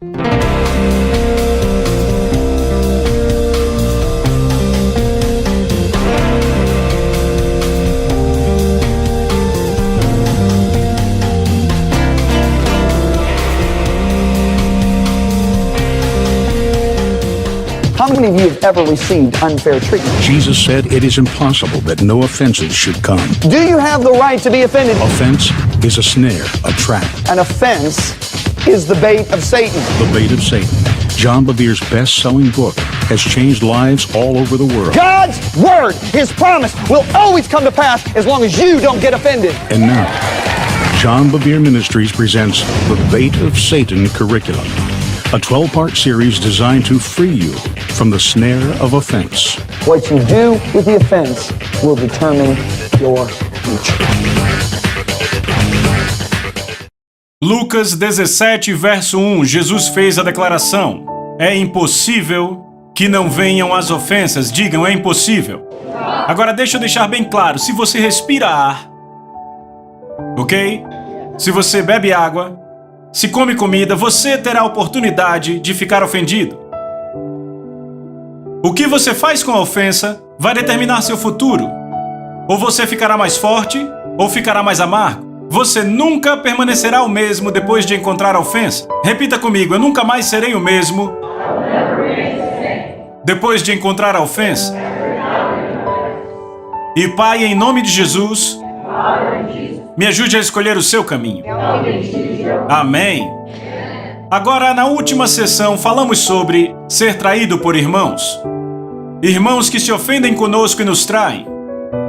How many of you have ever received unfair treatment? Jesus said it is impossible that no offenses should come. Do you have the right to be offended? Offense is a snare, a trap. An offense is the bait of Satan. The bait of Satan. John Bevere's best-selling book has changed lives all over the world. God's word, His promise, will always come to pass as long as you don't get offended. And now, John Bevere Ministries presents The Bait of Satan Curriculum, a 12-part series designed to free you from the snare of offense. What you do with the offense will determine your future. Lucas 17, verso 1, Jesus fez a declaração: é impossível que não venham as ofensas. Digam, é impossível. Agora deixa eu deixar bem claro, se você respira ar, ok? Se você bebe água, se come comida, você terá a oportunidade de ficar ofendido. O que você faz com a ofensa vai determinar seu futuro. Ou você ficará mais forte, ou ficará mais amargo. Você nunca permanecerá o mesmo depois de encontrar a ofensa. Repita comigo, eu nunca mais serei o mesmo depois de encontrar a ofensa. E Pai, em nome de Jesus, me ajude a escolher o seu caminho. Amém. Agora, na última sessão, falamos sobre ser traído por irmãos. Irmãos que se ofendem conosco e nos traem.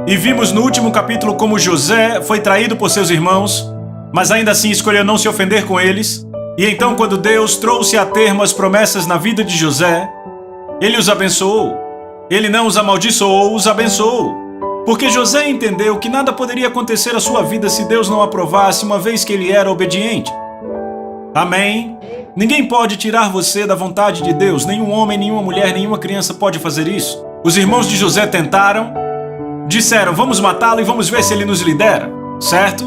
E vimos no último capítulo como José foi traído por seus irmãos, mas ainda assim escolheu não se ofender com eles. E então, quando Deus trouxe a termo as promessas na vida de José, Ele os abençoou. Ele não os amaldiçoou, os abençoou. Porque José entendeu que nada poderia acontecer à sua vida se Deus não aprovasse, uma vez que ele era obediente. Amém? Ninguém pode tirar você da vontade de Deus. Nenhum homem, nenhuma mulher, nenhuma criança pode fazer isso. Os irmãos de José tentaram, disseram, vamos matá-lo e vamos ver se ele nos lidera, certo?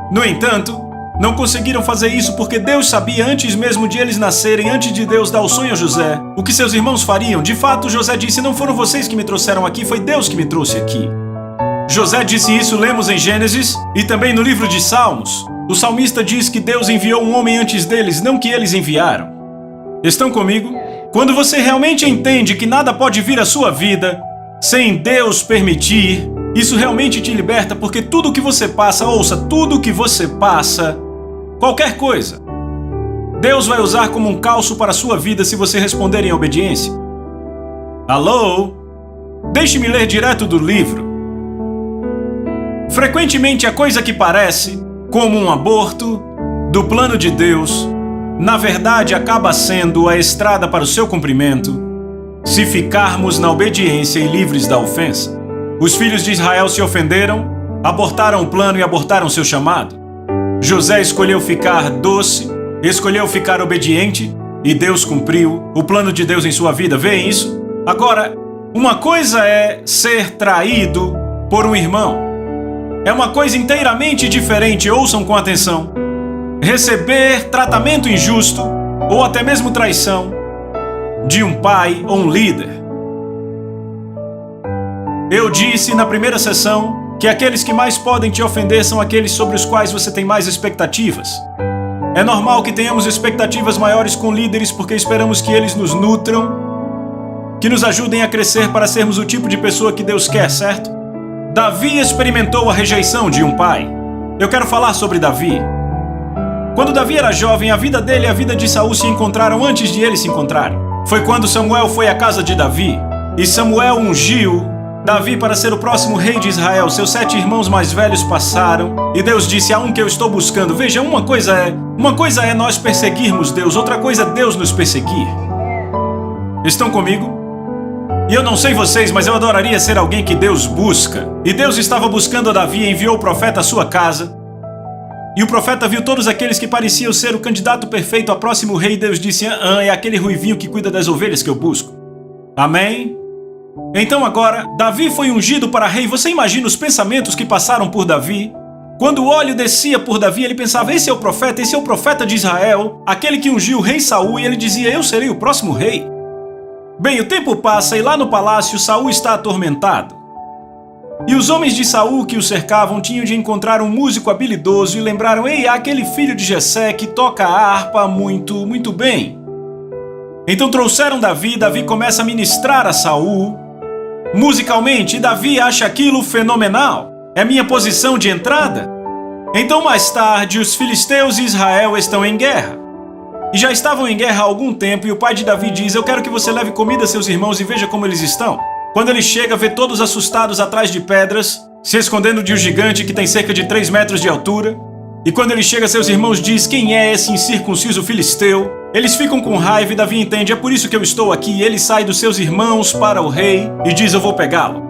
No entanto, não conseguiram fazer isso porque Deus sabia, antes mesmo de eles nascerem, antes de Deus dar o sonho a José, o que seus irmãos fariam. De fato, José disse, não foram vocês que me trouxeram aqui, foi Deus que me trouxe aqui. José disse isso, lemos em Gênesis e também no livro de Salmos. O salmista diz que Deus enviou um homem antes deles, não que eles enviaram. Estão comigo? Quando você realmente entende que nada pode vir à sua vida sem Deus permitir, isso realmente te liberta, porque tudo que você passa, ouça, tudo que você passa, qualquer coisa, Deus vai usar como um calço para a sua vida se você responder em obediência. Alô? Deixe-me ler direto do livro. Frequentemente a coisa que parece como um aborto do plano de Deus, na verdade acaba sendo a estrada para o seu cumprimento, se ficarmos na obediência e livres da ofensa. Os filhos de Israel se ofenderam, abortaram o plano e abortaram seu chamado. José escolheu ficar doce, escolheu ficar obediente e Deus cumpriu o plano de Deus em sua vida. Veem isso? Agora, uma coisa é ser traído por um irmão. É uma coisa inteiramente diferente, ouçam com atenção. Receber tratamento injusto ou até mesmo traição de um pai ou um líder. Eu disse na primeira sessão que aqueles que mais podem te ofender são aqueles sobre os quais você tem mais expectativas. É normal que tenhamos expectativas maiores com líderes porque esperamos que eles nos nutram, que nos ajudem a crescer para sermos o tipo de pessoa que Deus quer, certo? Davi experimentou a rejeição de um pai. Eu quero falar sobre Davi. Quando Davi era jovem, a vida dele e a vida de Saul se encontraram antes de eles se encontrarem. Foi quando Samuel foi à casa de Davi, e Samuel ungiu Davi para ser o próximo rei de Israel. Seus 7 irmãos mais velhos passaram, e Deus disse, há um que eu estou buscando. Veja, uma coisa é nós perseguirmos Deus, outra coisa é Deus nos perseguir. Estão comigo? E eu não sei vocês, mas eu adoraria ser alguém que Deus busca. E Deus estava buscando a Davi e enviou o profeta à sua casa. E o profeta viu todos aqueles que pareciam ser o candidato perfeito ao próximo rei. Deus disse, é aquele ruivinho que cuida das ovelhas que eu busco. Amém? Então agora, Davi foi ungido para rei. Você imagina os pensamentos que passaram por Davi? Quando o óleo descia por Davi, ele pensava, esse é o profeta de Israel, aquele que ungiu o rei Saul, e ele dizia, eu serei o próximo rei. Bem, o tempo passa e lá no palácio Saul está atormentado. E os homens de Saul que o cercavam tinham de encontrar um músico habilidoso e lembraram, ei, há aquele filho de Jessé que toca a harpa muito bem. Então trouxeram Davi, Davi começa a ministrar a Saul musicalmente, e Davi acha aquilo fenomenal. É minha posição de entrada. Então mais tarde, os filisteus e Israel estão em guerra. E já estavam em guerra há algum tempo, e o pai de Davi diz, eu quero que você leve comida a seus irmãos e veja como eles estão. Quando ele chega, vê todos assustados atrás de pedras, se escondendo de um gigante que tem cerca de 3 metros de altura. E quando ele chega, seus irmãos diz, quem é esse incircunciso filisteu? Eles ficam com raiva e Davi entende, é por isso que eu estou aqui. E ele sai dos seus irmãos para o rei e diz, eu vou pegá-lo.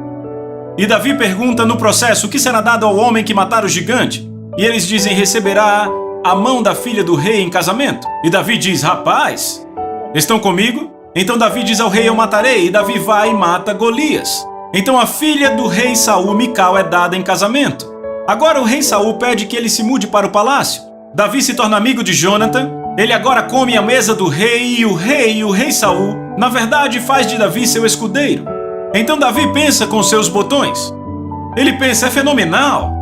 E Davi pergunta no processo, o que será dado ao homem que matar o gigante? E eles dizem, receberá a mão da filha do rei em casamento. E Davi diz, rapaz, estão comigo? Então Davi diz ao rei, eu matarei. E Davi vai e mata Golias. Então a filha do rei Saul, Mical, é dada em casamento. Agora o rei Saul pede que ele se mude para o palácio. Davi se torna amigo de Jonatan. Ele agora come à mesa do rei e o rei Saul, na verdade, faz de Davi seu escudeiro. Então Davi pensa com seus botões. Ele pensa, é fenomenal.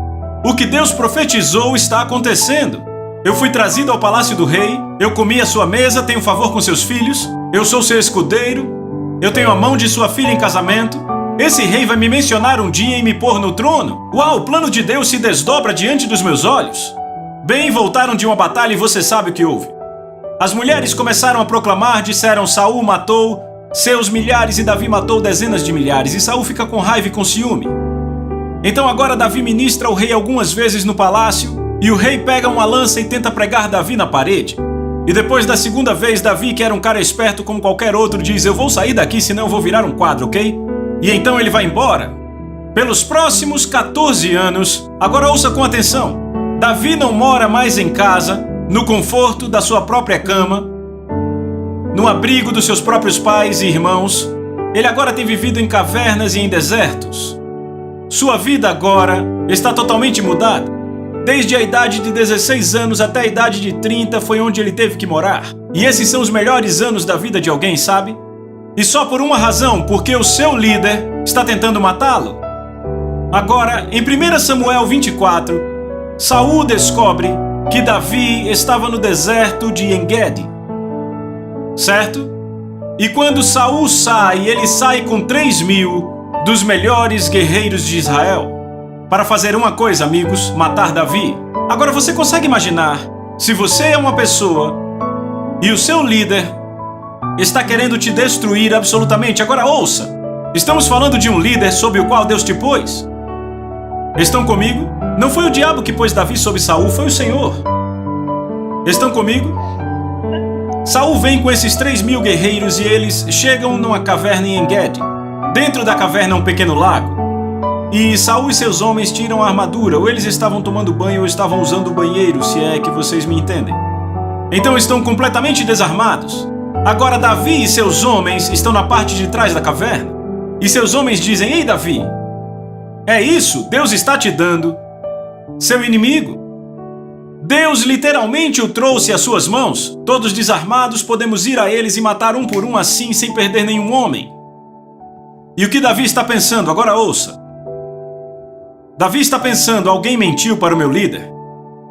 O que Deus profetizou está acontecendo. Eu fui trazido ao palácio do rei, eu comi a sua mesa, tenho favor com seus filhos, eu sou seu escudeiro, eu tenho a mão de sua filha em casamento. Esse rei vai me mencionar um dia e me pôr no trono. Uau, o plano de Deus se desdobra diante dos meus olhos. Bem, voltaram de uma batalha e você sabe o que houve. As mulheres começaram a proclamar, disseram, Saul matou seus milhares e Davi matou dezenas de milhares. E Saul fica com raiva e com ciúme. Então agora Davi ministra ao rei algumas vezes no palácio, e o rei pega uma lança e tenta pregar Davi na parede. E depois da segunda vez, Davi, que era um cara esperto como qualquer outro, diz, eu vou sair daqui, senão eu vou virar um quadro, ok? E então ele vai embora. Pelos próximos 14 anos, agora ouça com atenção, Davi não mora mais em casa, no conforto da sua própria cama, no abrigo dos seus próprios pais e irmãos. Ele agora tem vivido em cavernas e em desertos. Sua vida agora está totalmente mudada. Desde a idade de 16 anos até a idade de 30 foi onde ele teve que morar. E esses são os melhores anos da vida de alguém, sabe? E só por uma razão, porque o seu líder está tentando matá-lo. Agora, em 1 Samuel 24, Saul descobre que Davi estava no deserto de En-Gedi. Certo? E quando Saul sai, ele sai com 3.000 dos melhores guerreiros de Israel para fazer uma coisa, amigos, matar Davi. Agora você consegue imaginar, se você é uma pessoa e o seu líder está querendo te destruir absolutamente. Agora ouça, estamos falando de um líder sob o qual Deus te pôs. Estão comigo? Não foi o diabo que pôs Davi sobre Saul, foi o Senhor. Estão comigo? Saul vem com esses 3.000 guerreiros e eles chegam numa caverna em En-Gedi. Dentro da caverna é um pequeno lago. E Saul e seus homens tiram a armadura, ou eles estavam tomando banho ou estavam usando o banheiro, se é que vocês me entendem. Então estão completamente desarmados. Agora Davi e seus homens estão na parte de trás da caverna. E seus homens dizem, ei Davi, é isso? Deus está te dando seu inimigo. Deus literalmente o trouxe às suas mãos. Todos desarmados, podemos ir a eles e matar um por um assim, sem perder nenhum homem. E o que Davi está pensando? Agora ouça. Davi está pensando, alguém mentiu para o meu líder.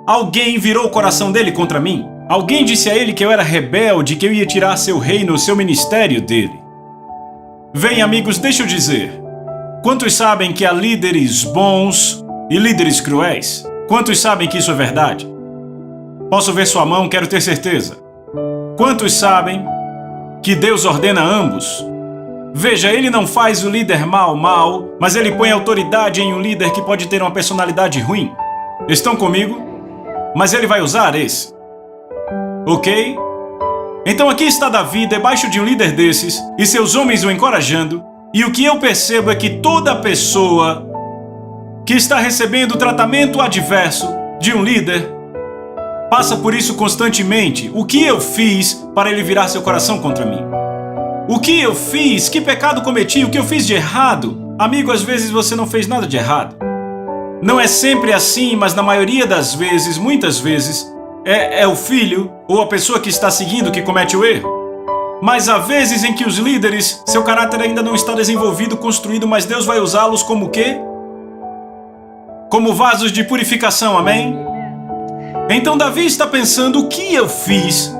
Alguém virou o coração dele contra mim. Alguém disse a ele que eu era rebelde, que eu ia tirar seu reino, seu ministério dele. Vem, amigos, deixa eu dizer. Quantos sabem que há líderes bons e líderes cruéis? Quantos sabem que isso é verdade? Posso ver sua mão, quero ter certeza. Quantos sabem que Deus ordena ambos? Veja, ele não faz o líder mal, mas ele põe autoridade em um líder que pode ter uma personalidade ruim. Estão comigo? Mas ele vai usar esse. Ok? Então aqui está Davi debaixo de um líder desses e seus homens o encorajando. E o que eu percebo é que toda pessoa que está recebendo tratamento adverso de um líder passa por isso constantemente. O que eu fiz para ele virar seu coração contra mim? O que eu fiz? Que pecado cometi? O que eu fiz de errado? Amigo, às vezes você não fez nada de errado. Não é sempre assim, mas na maioria das vezes, muitas vezes, é o filho ou a pessoa que está seguindo que comete o erro. Mas há vezes em que os líderes, seu caráter ainda não está desenvolvido, construído, mas Deus vai usá-los como o quê? Como vasos de purificação, amém? Então Davi está pensando: o que eu fiz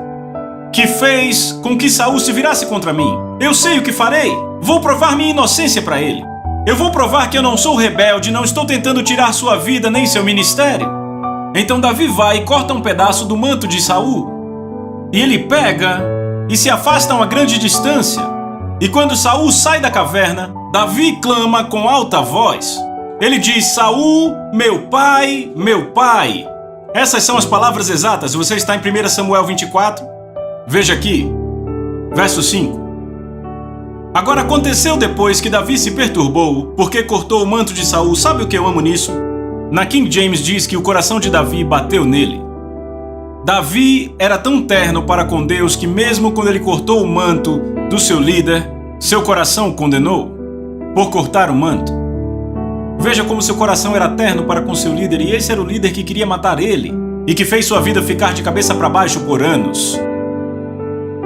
que fez com que Saul se virasse contra mim? Eu sei o que farei. Vou provar minha inocência para ele. Eu vou provar que eu não sou rebelde, não estou tentando tirar sua vida nem seu ministério. Então Davi vai e corta um pedaço do manto de Saul. E ele pega e se afasta a uma grande distância. E quando Saul sai da caverna, Davi clama com alta voz. Ele diz: Saul, meu pai, meu pai. Essas são as palavras exatas. Você está em 1 Samuel 24. Veja aqui, verso 5. Agora aconteceu depois que Davi se perturbou, porque cortou o manto de Saul. Sabe o que eu amo nisso? Na King James diz que o coração de Davi bateu nele. Davi era tão terno para com Deus que mesmo quando ele cortou o manto do seu líder, seu coração o condenou por cortar o manto. Veja como seu coração era terno para com seu líder, e esse era o líder que queria matar ele e que fez sua vida ficar de cabeça para baixo por anos.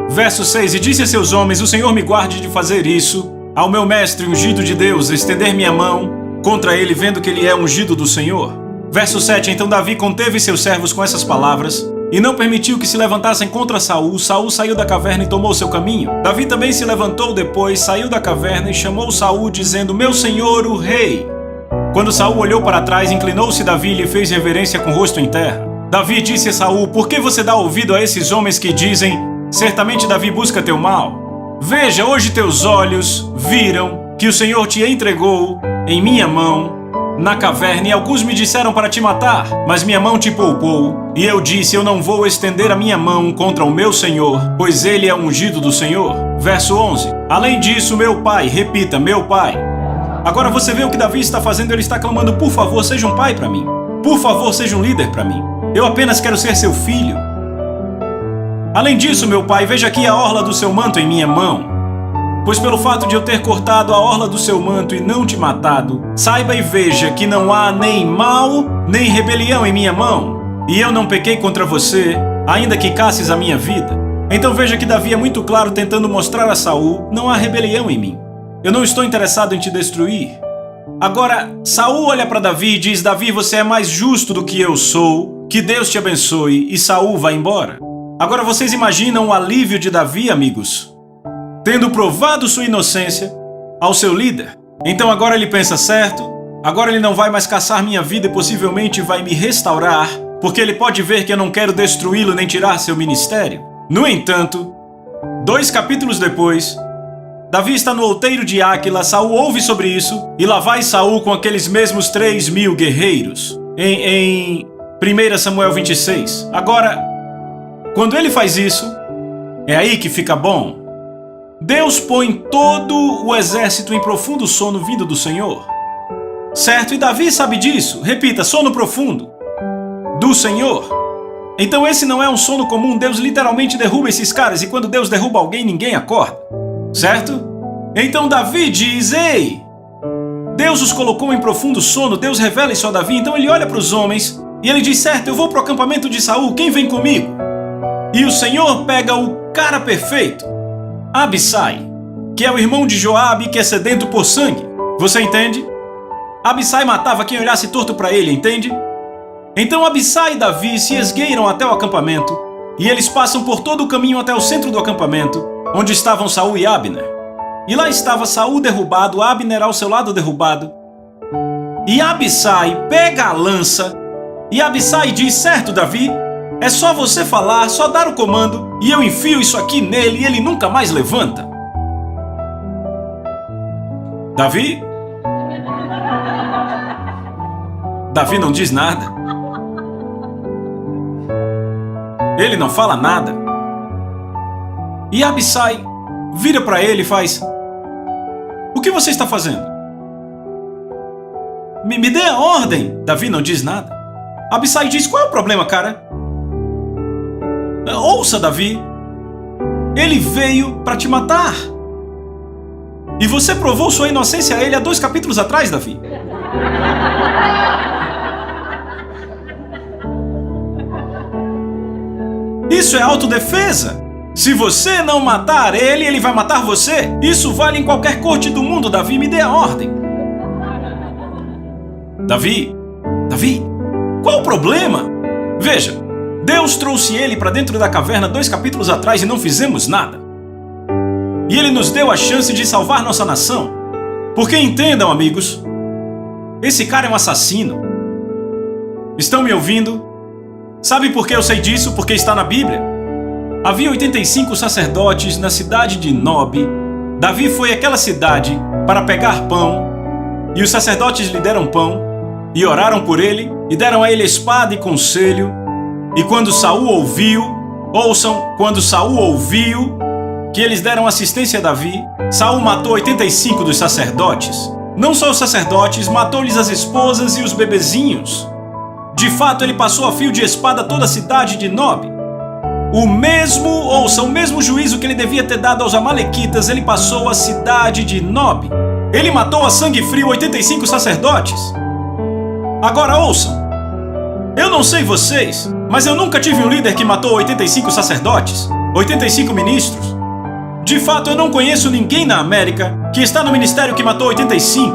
Verso 6: E disse a seus homens: O Senhor me guarde de fazer isso ao meu mestre ungido de Deus, estender minha mão contra ele, vendo que ele é ungido do Senhor. Verso 7: Então Davi conteve seus servos com essas palavras e não permitiu que se levantassem contra Saul. Saul saiu da caverna e tomou seu caminho. Davi também se levantou depois, saiu da caverna e chamou Saul, dizendo: Meu senhor, o rei. Quando Saul olhou para trás, inclinou-se Davi e lhe fez reverência com o rosto em terra. Davi disse a Saul: Por que você dá ouvido a esses homens que dizem: Certamente Davi busca teu mal? Veja, hoje teus olhos viram que o Senhor te entregou em minha mão na caverna, e alguns me disseram para te matar, mas minha mão te poupou. E eu disse: Eu não vou estender a minha mão contra o meu Senhor, pois ele é ungido do Senhor. Verso 11: Além disso, meu pai, repita, meu pai. Agora você vê o que Davi está fazendo. Ele está clamando: Por favor, seja um pai para mim. Por favor, seja um líder para mim. Eu apenas quero ser seu filho. Além disso, meu pai, veja aqui a orla do seu manto em minha mão. Pois pelo fato de eu ter cortado a orla do seu manto e não te matado, saiba e veja que não há nem mal, nem rebelião em minha mão. E eu não pequei contra você, ainda que casses a minha vida. Então veja que Davi é muito claro, tentando mostrar a Saul: não há rebelião em mim. Eu não estou interessado em te destruir. Agora, Saul olha para Davi e diz: Davi, você é mais justo do que eu sou. Que Deus te abençoe. E Saul vai embora. Agora vocês imaginam o alívio de Davi, amigos? Tendo provado sua inocência ao seu líder. Então agora ele pensa: certo, agora ele não vai mais caçar minha vida e possivelmente vai me restaurar, porque ele pode ver que eu não quero destruí-lo nem tirar seu ministério. No entanto, 2 capítulos depois, Davi está no outeiro de Áquila. Saul ouve sobre isso e lá vai Saul com aqueles mesmos 3.000 guerreiros em 1 Samuel 26. Agora, quando ele faz isso, é aí que fica bom. Deus põe todo o exército em profundo sono vindo do Senhor. Certo? E Davi sabe disso. Repita: sono profundo do Senhor. Então esse não é um sono comum. Deus literalmente derruba esses caras, e quando Deus derruba alguém, ninguém acorda. Certo? Então Davi diz: ei, Deus os colocou em profundo sono. Deus revela isso a Davi. Então ele olha para os homens e ele diz: certo, eu vou para o acampamento de Saul. Quem vem comigo? E o Senhor pega o cara perfeito, Abissai, que é o irmão de Joabe, que é sedento por sangue. Você entende? Abissai matava quem olhasse torto para ele, entende? Então Abissai e Davi se esgueiram até o acampamento, e eles passam por todo o caminho até o centro do acampamento, onde estavam Saul e Abner. E lá estava Saul derrubado, Abner ao seu lado derrubado. E Abissai pega a lança, e Abissai diz: certo, Davi, é só você falar, só dar o comando, e eu enfio isso aqui nele e ele nunca mais levanta. Davi? Davi não diz nada. Ele não fala nada. E Abissai vira para ele e faz: o que você está fazendo? Me dê a ordem. Davi não diz nada. Abissai diz: qual é o problema, cara? Ouça, Davi, ele veio para te matar. E você provou sua inocência a ele há 2 capítulos atrás, Davi. Isso é autodefesa. Se você não matar ele, ele vai matar você. Isso vale em qualquer corte do mundo. Davi, me dê a ordem. Davi, qual o problema? Veja, Deus trouxe ele para dentro da caverna 2 capítulos atrás e não fizemos nada. E ele nos deu a chance de salvar nossa nação. Porque entendam, amigos, esse cara é um assassino. Estão me ouvindo? Sabe por que eu sei disso? Porque está na Bíblia. Havia 85 sacerdotes na cidade de Nob. Davi foi àquela cidade para pegar pão, e os sacerdotes lhe deram pão, e oraram por ele, e deram a ele espada e conselho. E quando Saul ouviu, quando Saul ouviu que eles deram assistência a Davi, Saul matou 85 dos sacerdotes. Não só os sacerdotes, matou-lhes as esposas e os bebezinhos. De fato, ele passou a fio de espada toda a cidade de Nob. O mesmo juízo que ele devia ter dado aos amalequitas, ele passou a cidade de Nob. Ele matou a sangue frio 85 sacerdotes. Agora ouçam, eu não sei vocês, mas eu nunca tive um líder que matou 85 sacerdotes, 85 ministros. De fato, eu não conheço ninguém na América que está no ministério que matou 85.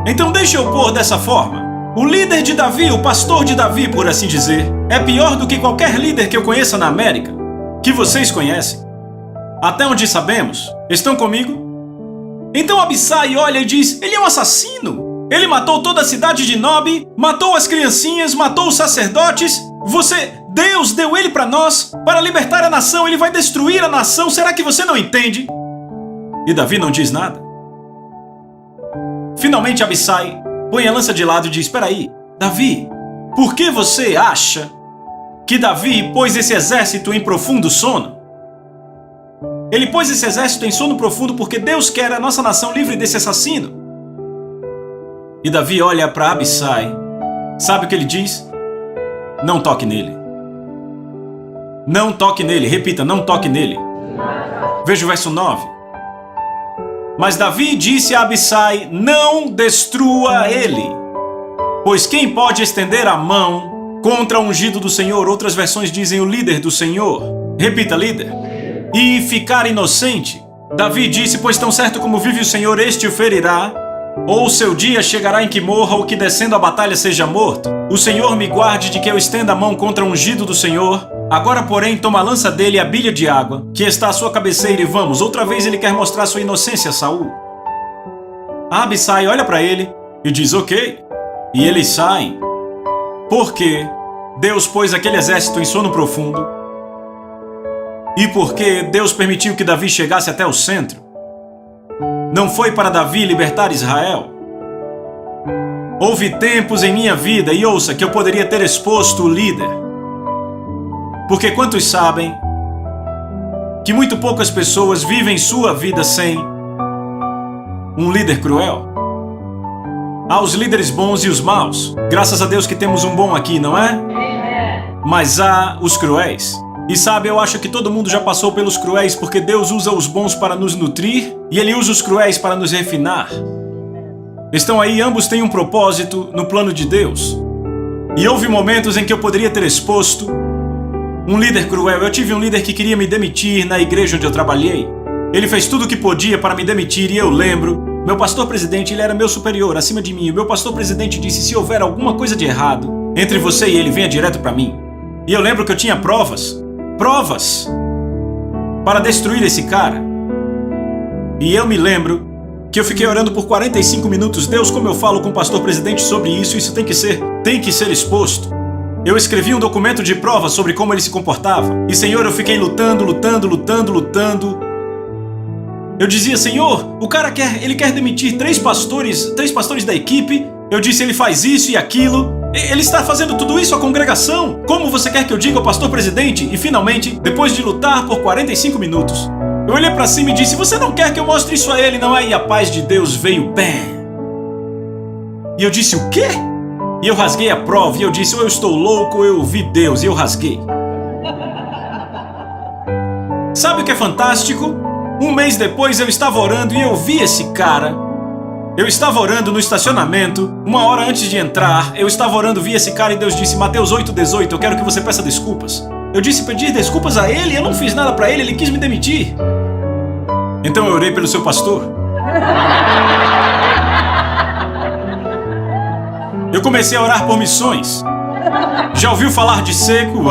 Então deixa eu pôr dessa forma. O líder de Davi, o pastor de Davi, por assim dizer, é pior do que qualquer líder que eu conheça na América, que vocês conhecem. Até onde sabemos. Estão comigo? Então Abissai olha e diz, ele é um assassino. Ele matou toda a cidade de Nob, matou as criancinhas, matou os sacerdotes. Deus deu ele para nós, para libertar a nação, ele vai destruir a nação. Será que você não entende? E Davi não diz nada. Finalmente Abissai põe a lança de lado e diz, espera aí, Davi, por que você acha que Davi pôs esse exército em profundo sono? Ele pôs esse exército em sono profundo porque Deus quer a nossa nação livre desse assassino. E Davi olha para Abissai. Sabe o que ele diz? Não toque nele. Não toque nele. Repita, não toque nele. Veja o verso 9. Mas Davi disse a Abissai, não destrua ele. Pois quem pode estender a mão contra o ungido do Senhor? Outras versões dizem o líder do Senhor. Repita, líder. E ficar inocente. Davi disse, pois tão certo como vive o Senhor, este o ferirá. Ou seu dia chegará em que morra, ou que descendo a batalha seja morto. O Senhor me guarde de que eu estenda a mão contra o ungido do Senhor. Agora, porém, toma a lança dele e a bilha de água, que está à sua cabeceira, e vamos. Outra vez ele quer mostrar sua inocência a Saul. Abissai olha para ele e diz, ok. E eles saem. Porque Deus pôs aquele exército em sono profundo. E porque Deus permitiu que Davi chegasse até o centro. Não foi para Davi libertar Israel. Houve tempos em minha vida, e ouça, que eu poderia ter exposto o líder. Porque quantos sabem que muito poucas pessoas vivem sua vida sem um líder cruel? Há os líderes bons e os maus. Graças a Deus que temos um bom aqui, não é? Mas há os cruéis. E sabe, eu acho que todo mundo já passou pelos cruéis, porque Deus usa os bons para nos nutrir e Ele usa os cruéis para nos refinar. Estão aí, ambos têm um propósito no plano de Deus. E houve momentos em que eu poderia ter exposto um líder cruel. Eu tive um líder que queria me demitir na igreja onde eu trabalhei. Ele fez tudo o que podia para me demitir e eu lembro. Meu pastor-presidente, ele era meu superior, acima de mim. O meu pastor-presidente disse, se houver alguma coisa de errado entre você e ele, venha direto para mim. E eu lembro que eu tinha provas para destruir esse cara. E eu me lembro que eu fiquei orando por 45 minutos. Deus, como eu falo com o pastor-presidente sobre isso, isso tem que ser exposto. Eu escrevi um documento de prova sobre como ele se comportava. E, Senhor, eu fiquei lutando. Eu dizia, Senhor, o cara quer demitir três pastores da equipe. Eu disse, ele faz isso e aquilo. Ele está fazendo tudo isso à congregação. Como você quer que eu diga ao pastor-presidente? E finalmente, depois de lutar por 45 minutos, eu olhei para cima e disse, você não quer que eu mostre isso a ele, não é? E a paz de Deus veio, bam! E eu disse, o quê? E eu rasguei a prova e eu disse, ou eu estou louco ou eu vi Deus. E eu rasguei. Sabe o que é fantástico? Um mês depois eu estava orando e eu vi esse cara. Eu estava orando no estacionamento, uma hora antes de entrar, eu estava orando, vi esse cara e Deus disse, Mateus 8,18, eu quero que você peça desculpas. Eu disse pedir desculpas a ele, eu não fiz nada para ele, ele quis me demitir. Então eu orei pelo seu pastor. Eu comecei a orar por missões. Já ouviu falar de seco?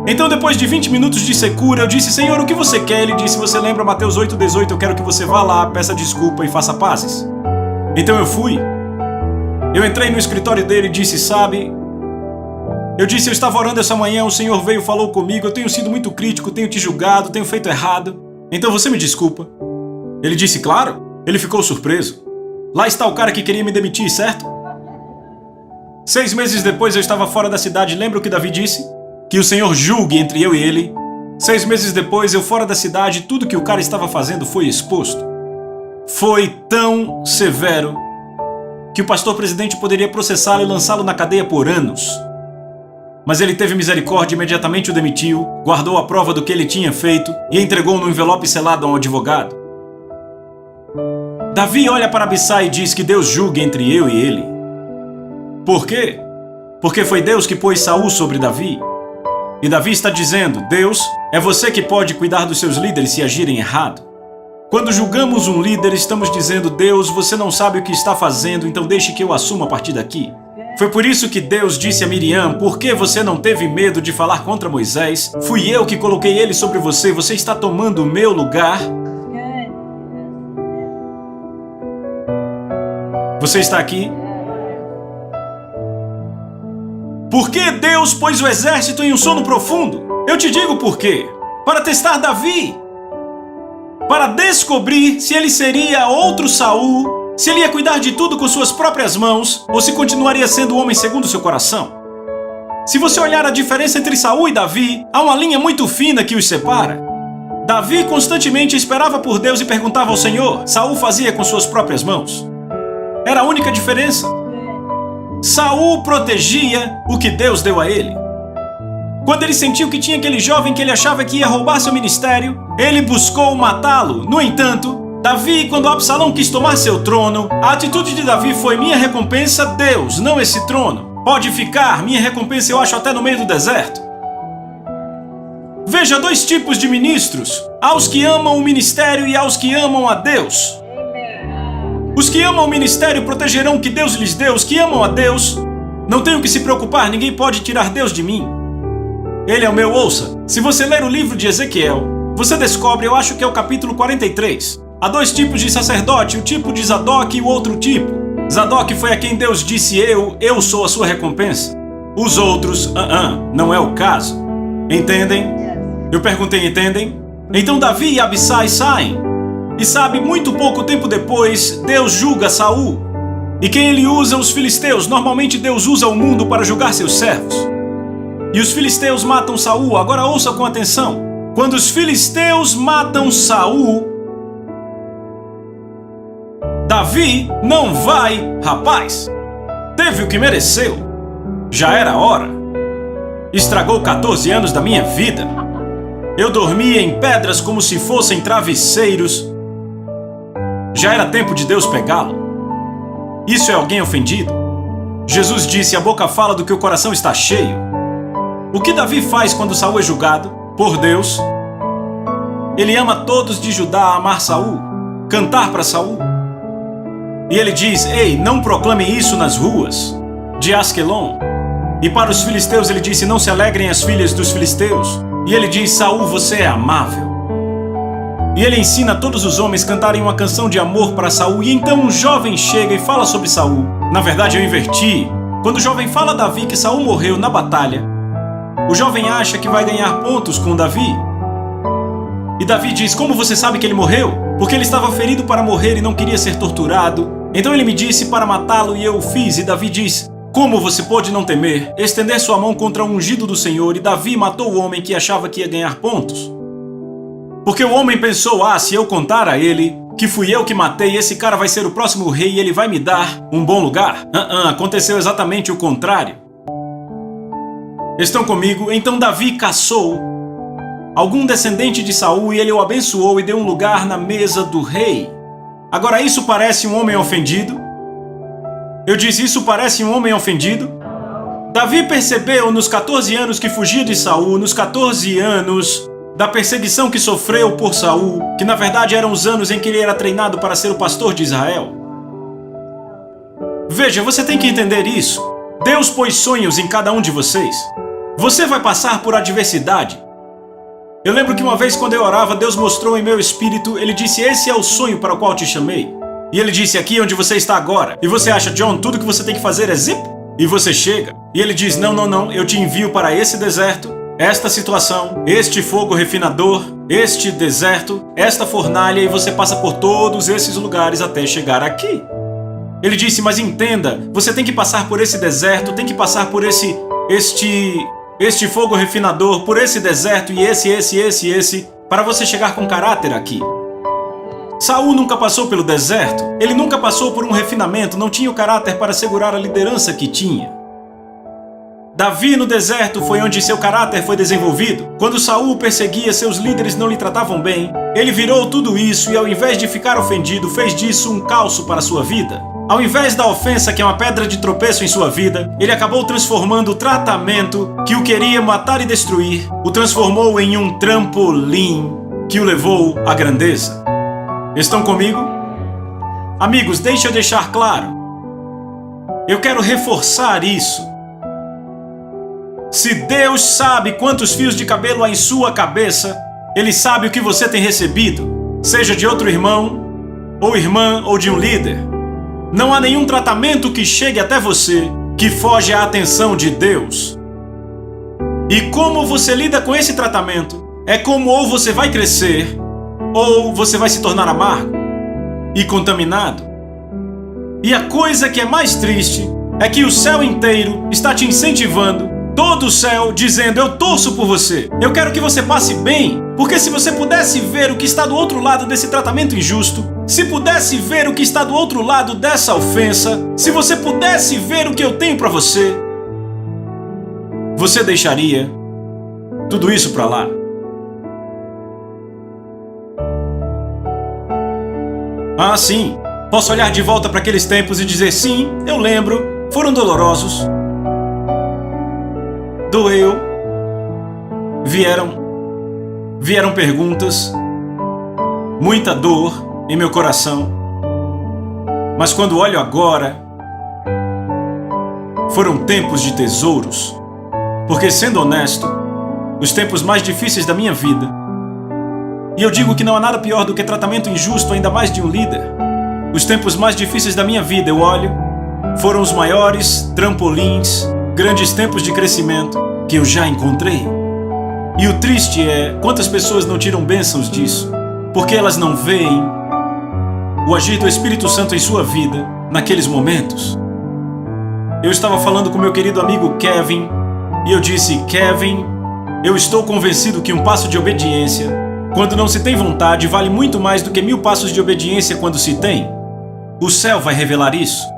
Então depois de 20 minutos de secura, eu disse, Senhor, o que você quer? Ele disse, você lembra Mateus 8,18, eu quero que você vá lá, peça desculpa e faça pazes. Então eu fui. Eu entrei no escritório dele e disse, sabe... Eu disse, eu estava orando essa manhã, o Senhor veio e falou comigo, eu tenho sido muito crítico, tenho te julgado, tenho feito errado. Então você me desculpa. Ele disse, claro. Ele ficou surpreso. Lá está o cara que queria me demitir, certo? 6 meses depois eu estava fora da cidade, lembra o que Davi disse? Que o Senhor julgue entre eu e ele. 6 meses depois, eu fora da cidade, tudo que o cara estava fazendo foi exposto. Foi tão severo que o pastor presidente poderia processá-lo e lançá-lo na cadeia por anos. Mas ele teve misericórdia e imediatamente o demitiu, guardou a prova do que ele tinha feito e entregou no envelope selado a um advogado. Davi olha para Abissai e diz que Deus julgue entre eu e ele. Por quê? Porque foi Deus que pôs Saul sobre Davi. E Davi está dizendo, Deus, é você que pode cuidar dos seus líderes se agirem errado. Quando julgamos um líder, estamos dizendo, Deus, você não sabe o que está fazendo, então deixe que eu assuma a partir daqui. Foi por isso que Deus disse a Miriam, por que você não teve medo de falar contra Moisés? Fui eu que coloquei ele sobre você, você está tomando o meu lugar. Você está aqui? Por que Deus pôs o exército em um sono profundo? Eu te digo por quê. Para testar Davi. Para descobrir se ele seria outro Saul, se ele ia cuidar de tudo com suas próprias mãos, ou se continuaria sendo o homem segundo seu coração. Se você olhar a diferença entre Saul e Davi, há uma linha muito fina que os separa. Davi constantemente esperava por Deus e perguntava ao Senhor. Saul fazia com suas próprias mãos. Era a única diferença. Saul protegia o que Deus deu a ele. Quando ele sentiu que tinha aquele jovem que ele achava que ia roubar seu ministério, ele buscou matá-lo. No entanto, Davi, quando Absalão quis tomar seu trono, a atitude de Davi foi, minha recompensa, Deus, não esse trono. Pode ficar, minha recompensa eu acho até no meio do deserto. Veja 2 tipos de ministros, aos que amam o ministério e aos que amam a Deus. Os que amam o ministério protegerão o que Deus lhes deu. Os que amam a Deus, não tenho que se preocupar, ninguém pode tirar Deus de mim. Ele é o meu, ouça. Se você ler o livro de Ezequiel, você descobre, eu acho que é o capítulo 43. Há 2 tipos de sacerdote, o tipo de Zadok e o outro tipo. Zadok foi a quem Deus disse, eu sou a sua recompensa. Os outros, não é o caso. Entendem? Eu perguntei, entendem? Então Davi e Abissai saem. E sabe, muito pouco tempo depois, Deus julga Saul. E quem ele usa? Os filisteus. Normalmente Deus usa o mundo para julgar seus servos. E os filisteus matam Saul. Agora ouça com atenção. Quando os filisteus matam Saul, Davi não vai, rapaz. Teve o que mereceu. Já era hora. Estragou 14 anos da minha vida. Eu dormia em pedras como se fossem travesseiros. Já era tempo de Deus pegá-lo. Isso é alguém ofendido? Jesus disse, a boca fala do que o coração está cheio. O que Davi faz quando Saul é julgado? Por Deus. Ele ama todos de Judá a amar Saul, cantar para Saul. E ele diz, ei, não proclamem isso nas ruas de Asquelon. E para os filisteus ele disse, não se alegrem as filhas dos filisteus. E ele diz, Saul, você é amável. E ele ensina a todos os homens a cantarem uma canção de amor para Saul. E então um jovem chega e fala sobre Saul. Na verdade eu inverti. Quando o jovem fala a Davi que Saul morreu na batalha, o jovem acha que vai ganhar pontos com Davi. E Davi diz, como você sabe que ele morreu? Porque ele estava ferido para morrer e não queria ser torturado. Então ele me disse para matá-lo e eu o fiz. E Davi diz, como você pôde não temer, estender sua mão contra o ungido do Senhor? E Davi matou o homem que achava que ia ganhar pontos. Porque o homem pensou, se eu contar a ele que fui eu que matei, esse cara vai ser o próximo rei e ele vai me dar um bom lugar. Aconteceu exatamente o contrário. Estão comigo? Então Davi caçou algum descendente de Saul e ele o abençoou e deu um lugar na mesa do rei. Agora isso parece um homem ofendido? Eu disse, isso parece um homem ofendido? Davi percebeu nos 14 anos que fugia de Saul, nos 14 anos da perseguição que sofreu por Saul, que na verdade eram os anos em que ele era treinado para ser o pastor de Israel. Veja, você tem que entender isso. Deus pôs sonhos em cada um de vocês. Você vai passar por adversidade. Eu lembro que uma vez quando eu orava, Deus mostrou em meu espírito, Ele disse, esse é o sonho para o qual te chamei. E Ele disse, aqui onde você está agora. E você acha, John, tudo que você tem que fazer é zip? E você chega. E Ele diz, não, eu te envio para esse deserto, esta situação, este fogo refinador, este deserto, esta fornalha, e você passa por todos esses lugares até chegar aqui. Ele disse, mas entenda, você tem que passar por esse deserto, tem que passar por este fogo refinador, por esse deserto e esse, para você chegar com caráter aqui. Saul nunca passou pelo deserto, ele nunca passou por um refinamento, não tinha o caráter para segurar a liderança que tinha. Davi no deserto foi onde seu caráter foi desenvolvido. Quando Saul o perseguia, seus líderes não lhe tratavam bem. Ele virou tudo isso e ao invés de ficar ofendido, fez disso um calço para sua vida. Ao invés da ofensa, que é uma pedra de tropeço em sua vida, ele acabou transformando o tratamento que o queria matar e destruir, o transformou em um trampolim que o levou à grandeza. Estão comigo? Amigos, deixa eu deixar claro. Eu quero reforçar isso. Se Deus sabe quantos fios de cabelo há em sua cabeça, Ele sabe o que você tem recebido, seja de outro irmão, ou irmã, ou de um líder. Não há nenhum tratamento que chegue até você que foge à atenção de Deus. E como você lida com esse tratamento, é como ou você vai crescer, ou você vai se tornar amargo e contaminado. E a coisa que é mais triste é que o céu inteiro está te incentivando, todo o céu dizendo, eu torço por você, eu quero que você passe bem, porque se você pudesse ver o que está do outro lado desse tratamento injusto, se pudesse ver o que está do outro lado dessa ofensa, se você pudesse ver o que eu tenho para você, você deixaria tudo isso para lá. Ah, sim, posso olhar de volta para aqueles tempos e dizer, sim, eu lembro, foram dolorosos. Doeu, vieram perguntas, muita dor em meu coração, mas quando olho agora, foram tempos de tesouros, porque sendo honesto, os tempos mais difíceis da minha vida, e eu digo que não há nada pior do que tratamento injusto, ainda mais de um líder, os tempos mais difíceis da minha vida, eu olho, foram os maiores trampolins, grandes tempos de crescimento que eu já encontrei. E o triste é quantas pessoas não tiram bênçãos disso, porque elas não veem o agir do Espírito Santo em sua vida naqueles momentos. Eu estava falando com meu querido amigo Kevin e eu disse, Kevin, eu estou convencido que um passo de obediência, quando não se tem vontade, vale muito mais do que 1000 passos de obediência quando se tem. O céu vai revelar isso.